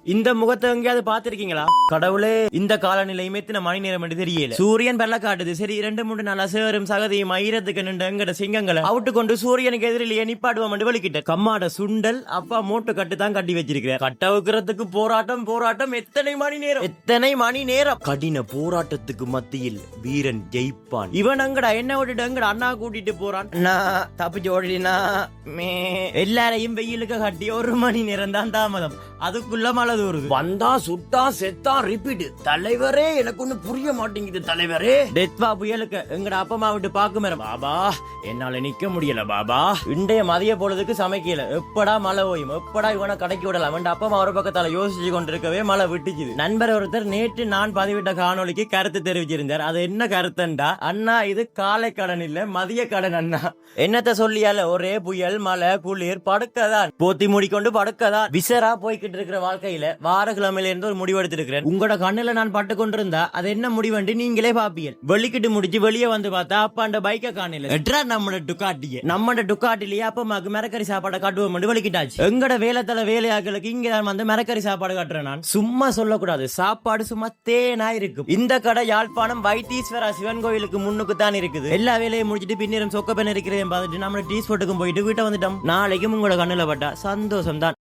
இந்த முகத்தை எங்கேயாவது பாத்திருக்கீங்களா? கடவுளே, இந்த காலநிலையுமே எத்தனை மணி நேரம் என்று தெரியல. சூரியன் வெள்ள காட்டுது. சரி, 2-3 நாளா சேரும் சகதியும் ஆயிரத்துக்கு நின்று எங்கட சிங்கங்களை அவுட்டு கொண்டு சூரியனுக்கு எதிரிலேயே நிப்பாடுவோம் என்று வெளிக்கிட்ட கம்மாட சுண்டல் அப்பா மூட்டை கட்டு தான் கட்டி வச்சிருக்கிறேன். கட்ட வைக்கிறதுக்கு போராட்டம் போராட்டம். எத்தனை மணி நேரம் கடின போராட்டத்துக்கு மத்தியில் வீரன் ஜெயிப்பான். இவன் அங்கடா என்ன விட்டுட்டு எங்கட அண்ணா கூட்டிட்டு போறான். தப்பிச்சு ஓடினா எல்லாரையும் வெயிலுக்கு கட்டி 1 மணி நேரம் தான் தாமதம். அதுக்குள்ள மழை தூருது. வந்தா சுட்டா செத்தா ரிப்பீட். தலைவரே, எனக்கு ஒண்ணு புரிய மாட்டேங்குது தலைவரே. டெத்வா புயலுக்கு எங்கட அப்பா அம்மா விட்டு பாக்கு மேரம். பாபா, என்னால நிக்க முடியல பாபா. இன்றைய மதிய பொழுதுக்கு சமைக்கல. எப்படா மழை ஓயும், எப்படா இவனை கடைக்கு விடலாம். அப்பா அம்மா ஒரு பக்கத்தால யோசிச்சு கொண்டிருக்கவே மழை விட்டுச்சுது. நண்பர் ஒருத்தர் நேற்று நான் பதிவிட்ட காணொலிக்கு கருத்து தெரிவிச்சிருந்தார். அது என்ன கருத்துண்டா, அண்ணா இது காலை கடன் இல்ல மதிய கடன் அண்ணா. என்னத்த சொல்லியால, ஒரே புயல் மழை குளிர் படுக்கதான், போத்தி மூடிக்கொண்டு படுக்கதான். விசரா போய்கிட்டு இருக்கிற வாழ்க்கையில வாரக்கிழமையில இருந்து ஒரு முடிவு எடுத்திருக்கிறேன். உங்களோட கண்ணுல நான் பட்டு கொண்டிருந்தா அது என்ன முடிவென்று நீங்களே பாப்பீங்க. வெளிக்கிட்டு முடிச்சு வெளியே வந்து பார்த்தா அப்பாண்ட பைக்க காணல. நம்மட டுக்காட்டிலேயே அப்பமாக்கு மிரக்கறி சாப்பாடை காட்டுவோம் வெளிக்கிட்டாச்சு. எங்கட வேலைத்தல வேலையாக்களுக்கு இங்க வந்து மிரக்கறி சாப்பாடு காட்டுறேன். நான் சும்மா சொல்லக்கூடாது, சாப்பாடு சும்மா தேனா இருக்கும். இந்த கடை யாழ்ப்பாணம் வைத்தீஸ்வரா சிவன் கோயிலுக்கு முன்னுக்கு தான் இருக்குது. எல்லா வேலையும் முடிச்சிட்டு பின்னிரம் சொக்க பெண் இருக்கிறேன் பார்த்துட்டு நம்ம டீ ஸ்பாட்டுக்கும் போயிட்டு வீட்டை வந்துட்டோம். நாளைக்கும் உங்களோட கண்ணுல பட்டா சந்தோஷம் தான்.